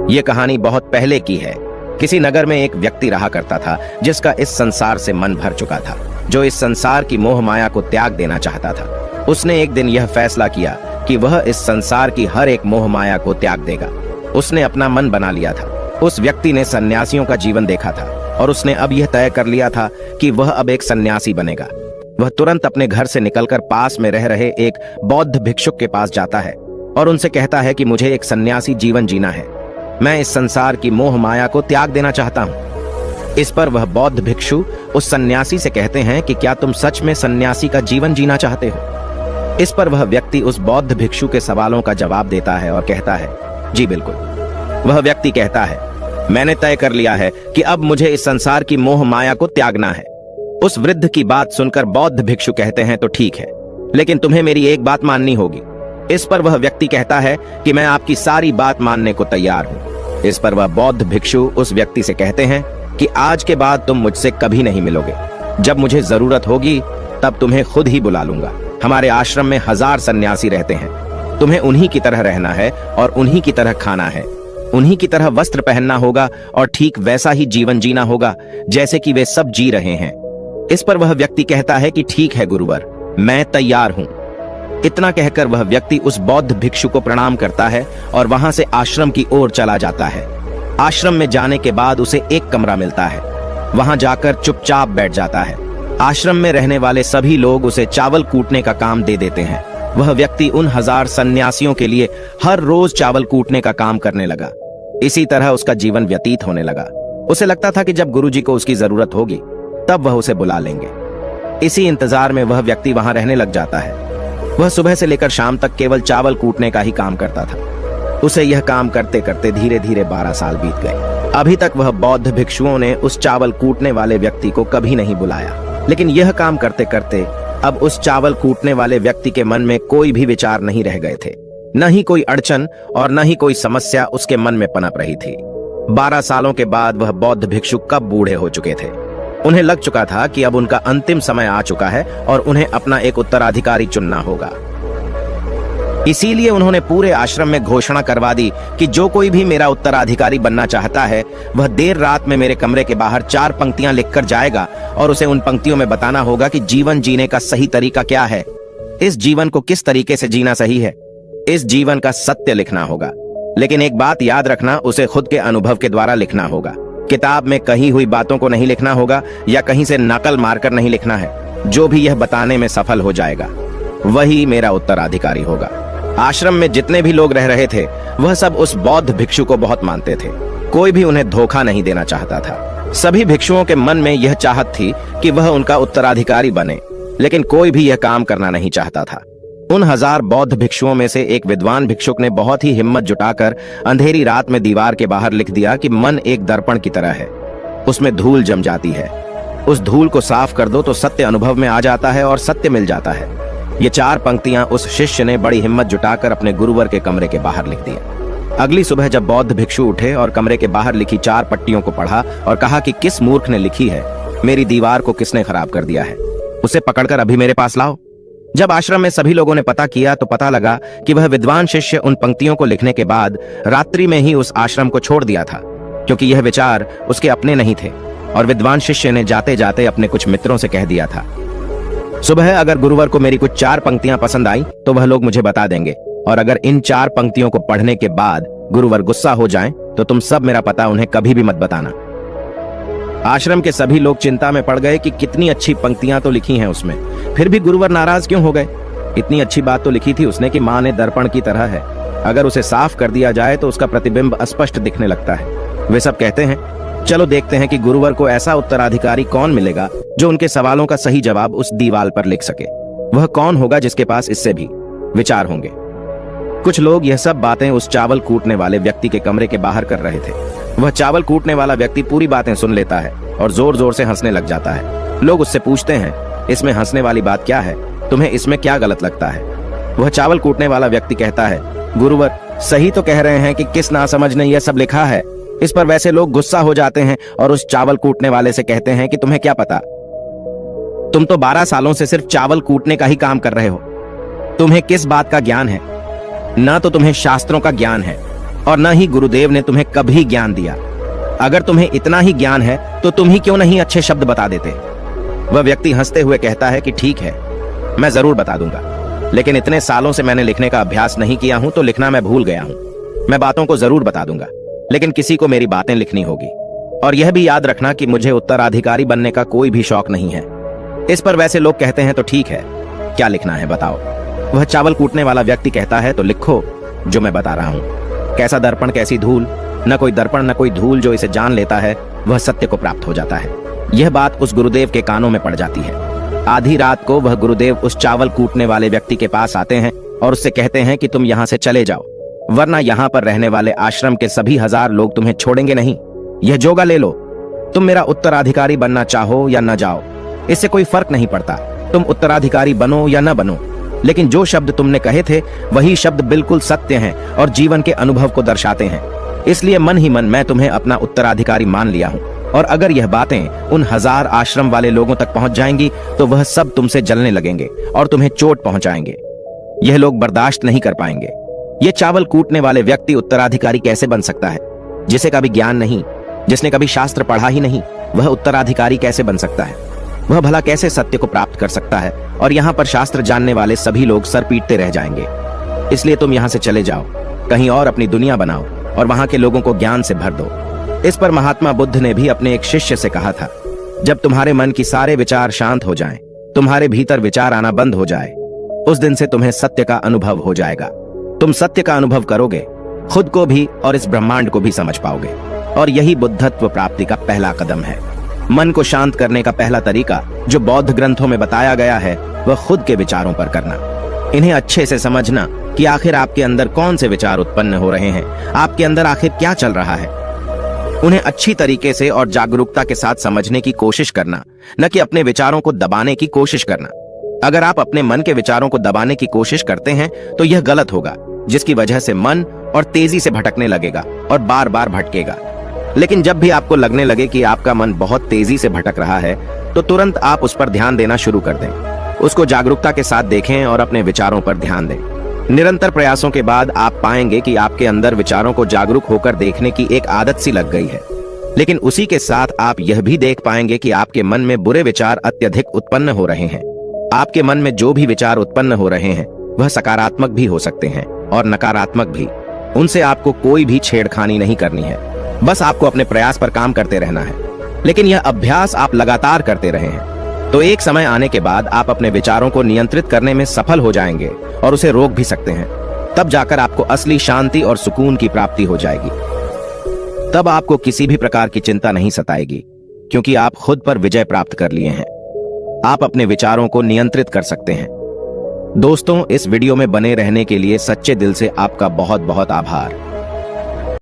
ये कहानी बहुत पहले की है। किसी नगर में एक व्यक्ति रहा करता था जिसका इस संसार से मन भर चुका था, जो इस संसार की मोह माया को त्याग देना चाहता था। उसने एक दिन यह फैसला किया कि वह इस संसार की हर एक मोह माया को त्याग देगा। उसने अपना मन बना लिया था। उस व्यक्ति ने सन्यासियों का जीवन देखा था और उसने अब यह तय कर लिया था कि वह अब एक सन्यासी बनेगा। वह तुरंत अपने घर से निकलकर पास में रह रहे एक बौद्ध भिक्षुक के पास जाता है और उनसे कहता है कि मुझे एक सन्यासी जीवन जीना है। मैं इस संसार की मोह माया को त्याग देना चाहता हूँ। इस पर वह बौद्ध भिक्षु उस सन्यासी से कहते हैं कि क्या तुम सच में सन्यासी का जीवन जीना चाहते हो? इस पर वह व्यक्ति उस बौद्ध भिक्षु के सवालों का जवाब देता है और कहता है, जी बिल्कुल। वह व्यक्ति कहता है, मैंने तय कर लिया है कि अब मुझे इस संसार की मोह माया को त्यागना है। उस वृद्ध की बात सुनकर बौद्ध भिक्षु कहते हैं, तो ठीक है, लेकिन तुम्हें मेरी एक बात माननी होगी। इस पर वह व्यक्ति कहता है कि मैं आपकी सारी बात मानने को तैयार हूं। इस पर वह बौद्ध भिक्षु उस व्यक्ति से कहते हैं कि आज के बाद तुम मुझसे कभी नहीं मिलोगे। जब मुझे जरूरत होगी तब तुम्हें खुद ही बुला लूंगा। हमारे आश्रम में 1000 सन्यासी रहते हैं। तुम्हें उन्हीं की तरह रहना है और उन्हीं की तरह खाना है, उन्हीं की तरह वस्त्र पहनना होगा और ठीक वैसा ही जीवन जीना होगा जैसे कि वे सब जी रहे हैं। इस पर वह व्यक्ति कहता है कि ठीक है गुरुवर, मैं तैयार हूं। इतना कहकर वह व्यक्ति उस बौद्ध भिक्षु को प्रणाम करता है और वहां से आश्रम की ओर चला जाता है। आश्रम में जाने के बाद उसे एक कमरा मिलता है। वहां जाकर चुपचाप बैठ जाता है। आश्रम में रहने वाले सभी लोग उसे चावल कूटने का काम दे देते हैं। वह व्यक्ति उन 1000 सन्यासियों के लिए हर रोज चावल कूटने का काम करने लगा। इसी तरह उसका जीवन व्यतीत होने लगा। उसे लगता था कि जब गुरुजी को उसकी जरूरत होगी तब वह उसे बुला लेंगे। इसी इंतजार में वह व्यक्ति वहां रहने लग जाता है। वह सुबह से लेकर शाम तक केवल चावल कूटने का ही काम करता था। उसे यह काम करते करते धीरे धीरे 12 साल बीत गए। अभी तक वह बौद्ध भिक्षुओं ने उस चावल कूटने वाले व्यक्ति को कभी नहीं बुलाया। लेकिन यह काम करते करते अब उस चावल कूटने वाले व्यक्ति के मन में कोई भी विचार नहीं रह गए थे। न ही कोई अड़चन और न ही कोई समस्या उसके मन में पनप रही थी। 12 सालों के बाद वह बौद्ध भिक्षु कब बूढ़े हो चुके थे। उन्हें लग चुका था कि अब उनका अंतिम समय आ चुका है और उन्हें अपना एक उत्तराधिकारी चुनना होगा। इसीलिए उन्होंने पूरे आश्रम में घोषणा करवा दी कि जो कोई भी मेरा उत्तराधिकारी बनना चाहता है वह देर रात में मेरे कमरे के बाहर 4 पंक्तियां लिखकर जाएगा और उसे उन पंक्तियों में बताना होगा कि जीवन जीने का सही तरीका क्या है, इस जीवन को किस तरीके से जीना सही है। इस जीवन का सत्य लिखना होगा। लेकिन एक बात याद रखना, उसे खुद के अनुभव के द्वारा लिखना होगा। किताब में कही हुई बातों को नहीं लिखना होगा या कहीं से नकल मारकर नहीं लिखना है। जो भी यह बताने में सफल हो जाएगा वही मेरा उत्तराधिकारी होगा। आश्रम में जितने भी लोग रह रहे थे वह सब उस बौद्ध भिक्षु को बहुत मानते थे। कोई भी उन्हें धोखा नहीं देना चाहता था। सभी भिक्षुओं के मन में यह चाहत थी कि वह उनका उत्तराधिकारी बने, लेकिन कोई भी यह काम करना नहीं चाहता था। उन 1000 बौद्ध भिक्षुओं में से एक विद्वान भिक्षुक ने बहुत ही हिम्मत जुटाकर अंधेरी रात में दीवार के बाहर लिख दिया कि मन एक दर्पण की तरह है, उसमें धूल जम जाती है। उस धूल को साफ कर दो तो सत्य अनुभव में आ जाता है और सत्य मिल जाता है। ये 4 पंक्तियां उस शिष्य ने बड़ी हिम्मत जुटाकर अपने गुरुवर के कमरे के बाहर लिख दिया। अगली सुबह जब बौद्ध भिक्षु उठे और कमरे के बाहर लिखी 4 पट्टियों को पढ़ा और कहा कि किस मूर्ख ने लिखी है, मेरी दीवार को किसने खराब कर दिया है, उसे पकड़कर अभी मेरे पास लाओ। जब आश्रम में सभी लोगों ने पता किया तो पता लगा कि वह विद्वान शिष्य उन पंक्तियों को लिखने के बाद रात्रि में ही उस आश्रम को छोड़ दिया था, क्योंकि यह विचार उसके अपने नहीं थे और विद्वान शिष्य ने जाते जाते अपने कुछ मित्रों से कह दिया था, सुबह अगर गुरुवर को मेरी कुछ 4 पंक्तियां पसंद आई तो वह लोग मुझे बता देंगे, और अगर इन 4 पंक्तियों को पढ़ने के बाद गुरुवर गुस्सा हो जाएं तो तुम सब मेरा पता उन्हें कभी भी मत बताना। आश्रम के सभी लोग चिंता में पड़ गए कि कितनी अच्छी पंक्तियां तो लिखी हैं उसमें, फिर भी गुरुवर नाराज क्यों हो गए। इतनी अच्छी बात तो लिखी थी उसने कि माँ ने दर्पण की तरह है, अगर उसे साफ कर दिया जाए तो उसका प्रतिबिंब स्पष्ट दिखने लगता है। वे सब कहते हैं, चलो देखते हैं कि गुरुवर को ऐसा उत्तराधिकारी कौन मिलेगा जो उनके सवालों का सही जवाब उस दीवार पर लिख सके। वह कौन होगा जिसके पास इससे भी विचार होंगे। कुछ लोग यह सब बातें उस चावल कूटने वाले व्यक्ति के कमरे के बाहर कर रहे थे। वह चावल कूटने वाला व्यक्ति पूरी बातें सुन लेता है और जोर जोर से हंसने लग जाता है। लोग उससे पूछते हैं, इसमें हंसने वाली बात क्या है, तुम्हें इसमें क्या गलत लगता है। वह चावल कूटने वाला व्यक्ति कहता है, गुरुवर सही तो कह रहे हैं कि किस नासमझ ने यह सब लिखा है। इस पर वैसे लोग गुस्सा हो जाते हैं और उस चावल कूटने वाले से कहते हैं कि तुम्हें क्या पता, तुम तो 12 सालों से सिर्फ चावल कूटने का ही काम कर रहे हो, तुम्हें किस बात का ज्ञान है। ना तो तुम्हें शास्त्रों का ज्ञान है और न ही गुरुदेव ने तुम्हें कभी ज्ञान दिया। अगर तुम्हें इतना ही ज्ञान है तो तुम ही क्यों नहीं अच्छे शब्द बता देते। वह व्यक्ति हंसते हुए कहता है कि ठीक है, मैं जरूर बता दूंगा, लेकिन इतने सालों से मैंने लिखने का अभ्यास नहीं किया हूं तो लिखना मैं भूल गया हूं। मैं बातों को जरूर बता दूंगा, लेकिन किसी को मेरी बातें लिखनी होगी। और यह भी याद रखना कि मुझे उत्तराधिकारी बनने का कोई भी शौक नहीं है। इस पर वैसे लोग कहते हैं तो ठीक है, क्या लिखना है बताओ। वह चावल कूटने वाला व्यक्ति कहता है तो लिखो जो मैं बता रहा हूं। कैसा दर्पण कैसी धूल, न कोई दर्पण न कोई धूल, जो इसे जान लेता है वह सत्य को प्राप्त हो जाता है। यह बात उस गुरुदेव के कानों में पड़ जाती है। आधी रात को वह गुरुदेव उस चावल कूटने वाले व्यक्ति के पास आते हैं और उससे कहते हैं कि तुम यहां से चले जाओ, वरना यहां पर रहने वाले आश्रम के सभी 1000 लोग तुम्हें छोड़ेंगे नहीं। यह जोगा ले लो, तुम मेरा उत्तराधिकारी बनना चाहो या न जाओ, इससे कोई फर्क नहीं पड़ता। तुम उत्तराधिकारी बनो या न बनो, लेकिन जो शब्द तुमने कहे थे वही शब्द बिल्कुल सत्य हैं और जीवन के अनुभव को दर्शाते हैं। इसलिए मन ही मन मैं तुम्हें अपना उत्तराधिकारी मान लिया हूं। और अगर यह बातें उन 1000 आश्रम वाले लोगों तक पहुंच जाएंगी तो वह सब तुमसे जलने लगेंगे और तुम्हें चोट पहुंचाएंगे। यह लोग बर्दाश्त नहीं कर पाएंगे। ये चावल कूटने वाले व्यक्ति उत्तराधिकारी कैसे बन सकता है? जिसे कभी ज्ञान नहीं, जिसने कभी शास्त्र पढ़ा ही नहीं, वह उत्तराधिकारी कैसे बन सकता है? वह भला कैसे सत्य को प्राप्त कर सकता है? और यहाँ पर शास्त्र जानने वाले सभी लोग सर पीटते रह जाएंगे। इसलिए तुम यहाँ से चले जाओ, कहीं और अपनी दुनिया बनाओ और वहां के लोगों को ज्ञान से भर दो। इस पर महात्मा बुद्ध ने भी अपने एक शिष्य से कहा था, जब तुम्हारे मन की सारे विचार शांत हो जाएं, तुम्हारे भीतर विचार आना बंद हो जाए, उस दिन से तुम्हें सत्य का अनुभव हो जाएगा। तुम सत्य का अनुभव करोगे, खुद को भी और इस ब्रह्मांड को भी समझ पाओगे। और यही बुद्धत्व प्राप्ति का पहला कदम है। मन को शांत करने का पहला तरीका जो बौद्ध ग्रंथों में बताया गया है वह खुद के विचारों पर करना। इन्हें अच्छे से समझना कि आखिर आपके अंदर कौन से विचार उत्पन्न हो रहे हैं, आपके अंदर आखिर क्या चल रहा है। उन्हें अच्छी तरीके से और जागरूकता के साथ समझने की कोशिश करना, न कि अपने विचारों को दबाने की कोशिश करना। अगर आप अपने मन के विचारों को दबाने की कोशिश करते हैं तो यह गलत होगा, जिसकी वजह से मन और तेजी से भटकने लगेगा और बार बार भटकेगा। लेकिन जब भी आपको लगने लगे कि आपका मन बहुत तेजी से भटक रहा है तो तुरंत आप उस पर ध्यान देना शुरू कर दें। उसको जागरूकता के साथ देखें और अपने विचारों पर ध्यान दें। निरंतर प्रयासों के बाद आप पाएंगे कि आपके अंदर विचारों को जागरूक होकर देखने की एक आदत सी लग गई है। लेकिन उसी के साथ आप यह भी देख पाएंगे कि आपके मन में बुरे विचार अत्यधिक उत्पन्न हो रहे हैं। आपके मन में जो भी विचार उत्पन्न हो रहे हैं वह सकारात्मक भी हो सकते हैं और नकारात्मक भी। उनसे आपको कोई भी छेड़खानी नहीं करनी है, बस आपको अपने प्रयास पर काम करते रहना है। लेकिन यह अभ्यास आप लगातार करते रहे हैं तो एक समय आने के बाद आप अपने विचारों को नियंत्रित करने में सफल हो जाएंगे और उसे रोक भी सकते हैं। तब जाकर आपको असली शांति और सुकून की प्राप्ति हो जाएगी। तब आपको किसी भी प्रकार की चिंता नहीं सताएगी, क्योंकि आप खुद पर विजय प्राप्त कर लिए हैं। आप अपने विचारों को नियंत्रित कर सकते हैं। दोस्तों, इस वीडियो में बने रहने के लिए सच्चे दिल से आपका बहुत बहुत आभार।